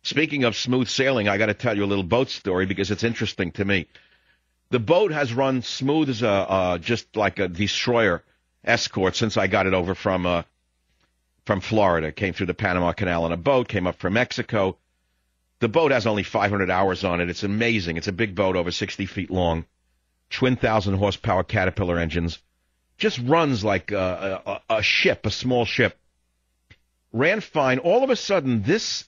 Speaking of smooth sailing, I got to tell you a little boat story because it's interesting to me. The boat has run smooth as just like a destroyer escort since I got it over from Florida. Came through the Panama Canal on a boat, came up from Mexico. The boat has only 500 hours on it. It's amazing. It's a big boat, over 60 feet long, twin 1,000-horsepower Caterpillar engines. Just runs like a ship, a small ship. Ran fine. All of a sudden, this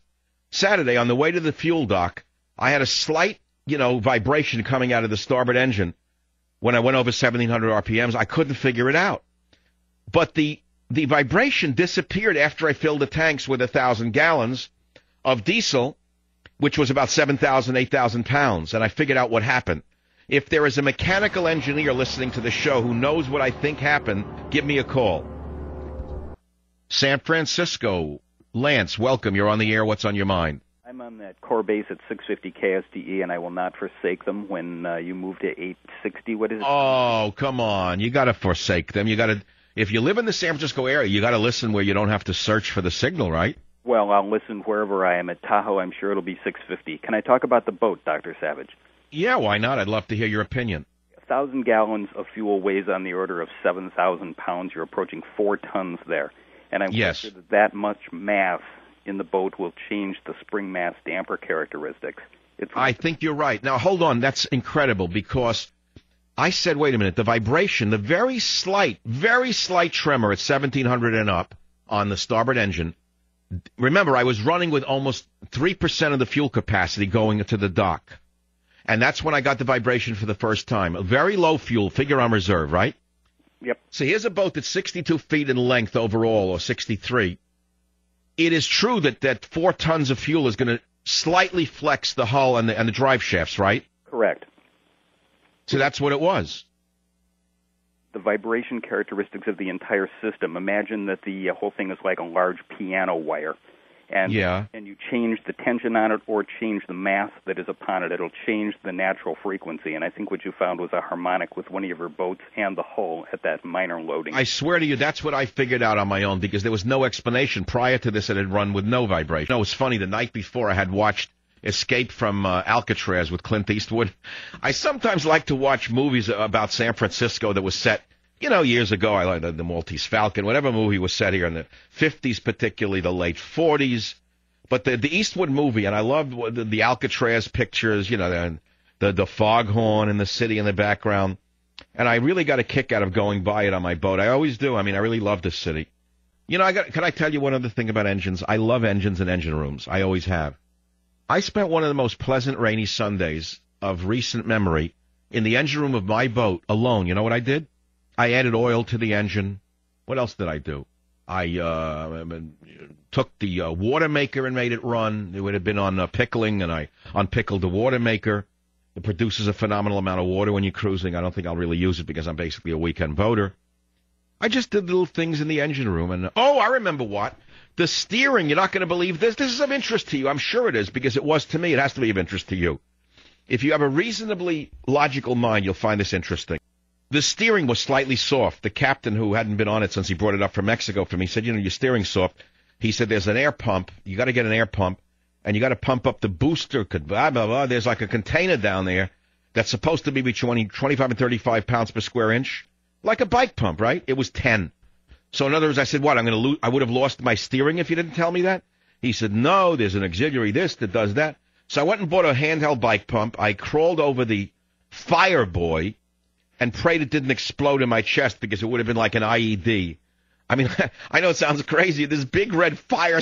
Saturday on the way to the fuel dock, I had a slight, vibration coming out of the starboard engine. When I went over 1,700 RPMs, I couldn't figure it out. But the vibration disappeared after I filled the tanks with 1,000 gallons of diesel, which was about 7,000, 8,000 pounds, and I figured out what happened. If there is a mechanical engineer listening to the show who knows what I think happened, give me a call. San Francisco, Lance, welcome. You're on the air. What's on your mind? I'm on that core base at 650 KSDE, and I will not forsake them when you move to 860. What is it? Oh, come on. You got to forsake them. You got to. If you live in the San Francisco area, you got to listen where you don't have to search for the signal, right? Well, I'll listen wherever I am. At Tahoe, I'm sure it'll be 650. Can I talk about the boat, Dr. Savage? Yeah, why not? I'd love to hear your opinion. 1,000 gallons of fuel weighs on the order of 7,000 pounds. You're approaching 4 tons there. And I'm yes. sure that much mass in the boat will change the spring mass damper characteristics. I think you're right. Now, hold on. That's incredible because I said, wait a minute, the vibration, the very slight tremor at 1,700 and up on the starboard engine. Remember, I was running with almost 3% of the fuel capacity going to the dock. And that's when I got the vibration for the first time. A very low fuel, figure on reserve, right? Yep. So here's a boat that's 62 feet in length overall, or 63. It is true that 4 tons of fuel is going to slightly flex the hull and the drive shafts, right? Correct. So that's what it was. The vibration characteristics of the entire system. Imagine that the whole thing is like a large piano wire. And you change the tension on it or change the mass that is upon it. It'll change the natural frequency. And I think what you found was a harmonic with one of your boats and the hull at that minor loading. I swear to you, that's what I figured out on my own because there was no explanation. Prior to this, it had run with no vibration. It was funny. The night before, I had watched Escape from Alcatraz with Clint Eastwood. I sometimes like to watch movies about San Francisco that was set years ago. I like the Maltese Falcon, whatever movie was set here in the 50s, particularly the late 40s. But the Eastwood movie, and I loved the Alcatraz pictures, the foghorn in the city in the background. And I really got a kick out of going by it on my boat. I always do. I mean, I really love this city. Can I tell you one other thing about engines? I love engines and engine rooms. I always have. I spent one of the most pleasant rainy Sundays of recent memory in the engine room of my boat alone. You know what I did? I added oil to the engine. What else did I do? I took the water maker and made it run. It would have been on pickling, and I unpickled the water maker. It produces a phenomenal amount of water when you're cruising. I don't think I'll really use it because I'm basically a weekend boater. I just did little things in the engine room. And I remember what. The steering, you're not going to believe this. This is of interest to you. I'm sure it is because it was to me. It has to be of interest to you. If you have a reasonably logical mind, you'll find this interesting. The steering was slightly soft. The captain, who hadn't been on it since he brought it up from Mexico for me, said, your steering's soft. He said, there's an air pump. You got to get an air pump, and you got to pump up the booster. Blah, blah, blah. There's like a container down there that's supposed to be between 25 and 35 pounds per square inch, like a bike pump, right? It was 10. So in other words, I said, what, I would have lost my steering if you didn't tell me that? He said, no, there's an auxiliary this that does that. So I went and bought a handheld bike pump. I crawled over the Fireboy and prayed it didn't explode in my chest because it would have been like an IED. I mean, I know it sounds crazy. This big red fire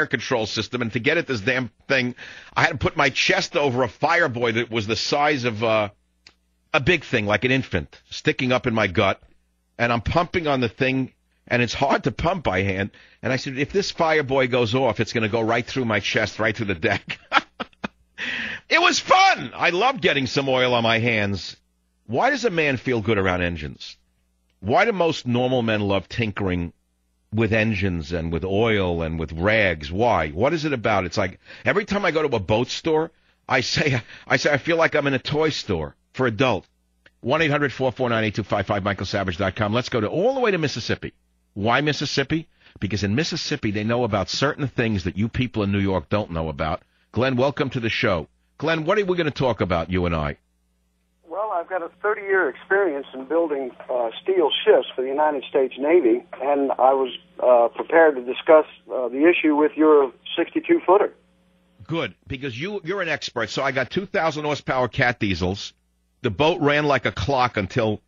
control system, and to get at this damn thing, I had to put my chest over a Fireboy that was the size of a big thing, like an infant, sticking up in my gut. And I'm pumping on the thing, and it's hard to pump by hand. And I said, if this Fireboy goes off, it's going to go right through my chest, right through the deck. It was fun. I loved getting some oil on my hands. Why does a man feel good around engines? Why do most normal men love tinkering with engines and with oil and with rags? Why? What is it about? It's like every time I go to a boat store, I say I feel like I'm in a toy store for adult. 1-800-449-8255, michaelsavage.com. Let's go all the way to Mississippi. Why Mississippi? because in Mississippi they know about certain things that you people in New York don't know about. Glenn, welcome to the show. Glenn, what are we going to talk about, you and I? Well, I've got a 30-year experience in building steel ships for the United States Navy, and I was prepared to discuss the issue with your 62-footer. Good, because you're an expert. So I got 2,000 horsepower cat diesels. The boat ran like a clock until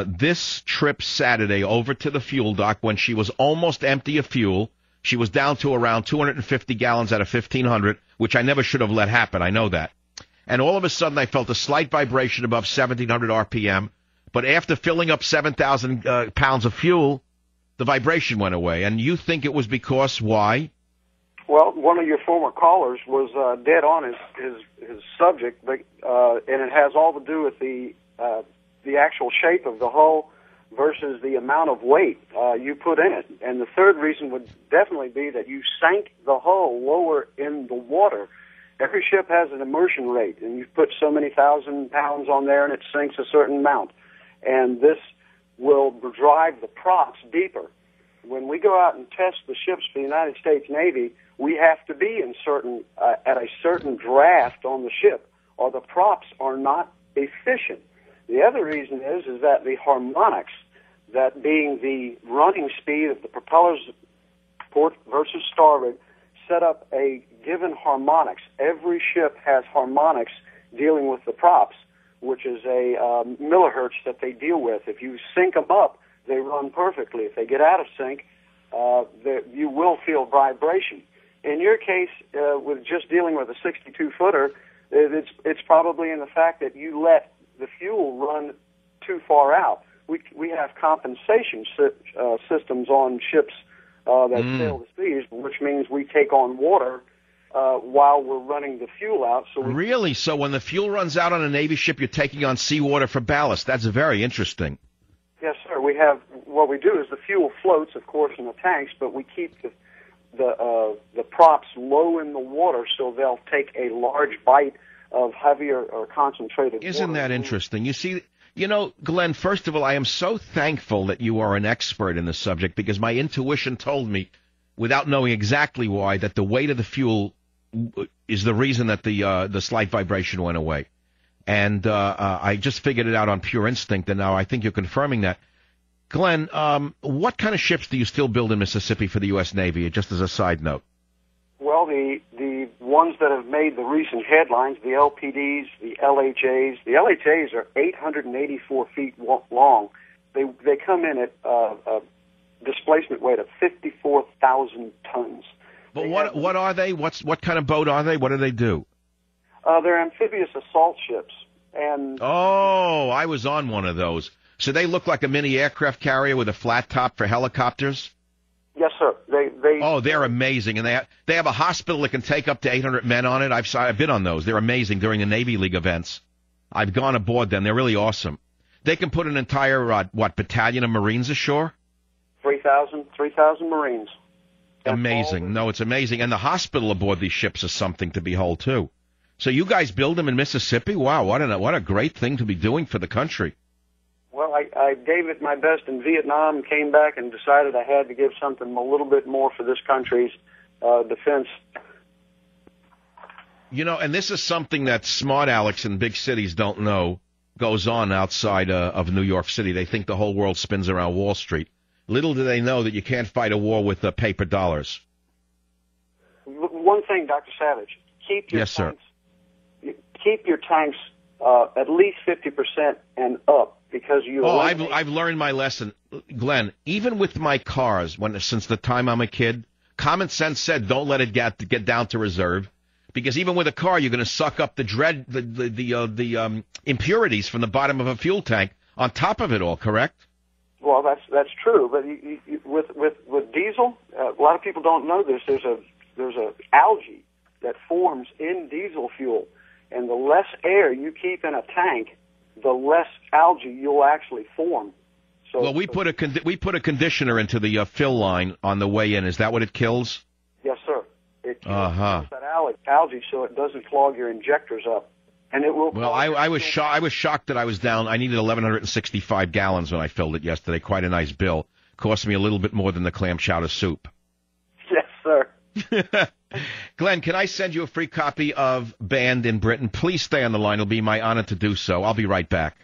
this trip Saturday over to the fuel dock when she was almost empty of fuel. She was down to around 250 gallons out of 1,500, which I never should have let happen. I know that. And all of a sudden I felt a slight vibration above 1,700 RPM. But after filling up 7,000 pounds of fuel, the vibration went away. And you think it was because why? Well, one of your former callers was dead on his subject, but, and it has all to do with the actual shape of the hull versus the amount of weight you put in it. And the third reason would definitely be that you sank the hull lower in the water. Every ship has an immersion rate, and you put so many thousand pounds on there, and it sinks a certain amount. And this will drive the props deeper. When we go out and test the ships for the United States Navy, we have to be in at a certain draft on the ship, or the props are not efficient. The other reason is that the harmonics, that being the running speed of the propellers port versus starboard, set up a given harmonics. Every ship has harmonics dealing with the props, which is a millihertz that they deal with. If you sync them up, they run perfectly. If they get out of sync, you will feel vibration. In your case, with just dealing with a 62-footer, it's probably in the fact that you let the fuel run too far out. We have compensation systems on ships that sail the seas, which means we take on water while we're running the fuel out. Really? So when the fuel runs out on a Navy ship, you're taking on seawater for ballast. That's very interesting. Yes, sir. What we do is the fuel floats, of course, in the tanks, but we keep the props low in the water so they'll take a large bite of heavier or concentrated water. Isn't that interesting? You see, Glenn, first of all, I am so thankful that you are an expert in the subject, because my intuition told me, without knowing exactly why, that the weight of the fuel is the reason that the slight vibration went away. And I just figured it out on pure instinct, and now I think you're confirming that. Glenn, what kind of ships do you still build in Mississippi for the U.S. Navy, just as a side note? Well, the ones that have made the recent headlines, the LPDs, the LHAs. The LHAs are 884 feet long. They come in at a displacement weight of 54,000 tons. But what are they? What kind of boat are they? What do they do? They're amphibious assault ships. Oh, I was on one of those. So they look like a mini aircraft carrier with a flat top for helicopters? Yes, sir. They're amazing, and they have a hospital that can take up to 800 men on it. I've been on those. They're amazing during the Navy League events. I've gone aboard them. They're really awesome. They can put an entire battalion of Marines ashore. 3,000 Marines. That's amazing. No, it's amazing, and the hospital aboard these ships is something to behold too. So you guys build them in Mississippi? Wow, what a great thing to be doing for the country. Well, I gave it my best in Vietnam, came back and decided I had to give something a little bit more for this country's defense. And this is something that smart Alex in big cities don't know goes on outside of New York City. They think the whole world spins around Wall Street. Little do they know that you can't fight a war with paper dollars. One thing, Dr. Savage, keep your tanks at least 50% and up. Because I've learned my lesson, Glenn. Even with my cars, since the time I'm a kid, common sense said don't let it get down to reserve, because even with a car, you're going to suck up the impurities from the bottom of a fuel tank on top of it all. Correct? Well, that's true. But with diesel, a lot of people don't know this. There's a algae that forms in diesel fuel, and the less air you keep in a tank, the less algae you'll actually form. So, we put a conditioner into the fill line on the way in. Is that what it kills? Yes, sir. It kills that algae so it doesn't clog your injectors up, and it will. Well, I was shocked that I was down. I needed 1,165 gallons when I filled it yesterday. Quite a nice bill. cost me a little bit more than the clam chowder soup. Yes, sir. Glenn, can I send you a free copy of Banned in Britain? Please stay on the line. It'll be my honor to do so. I'll be right back.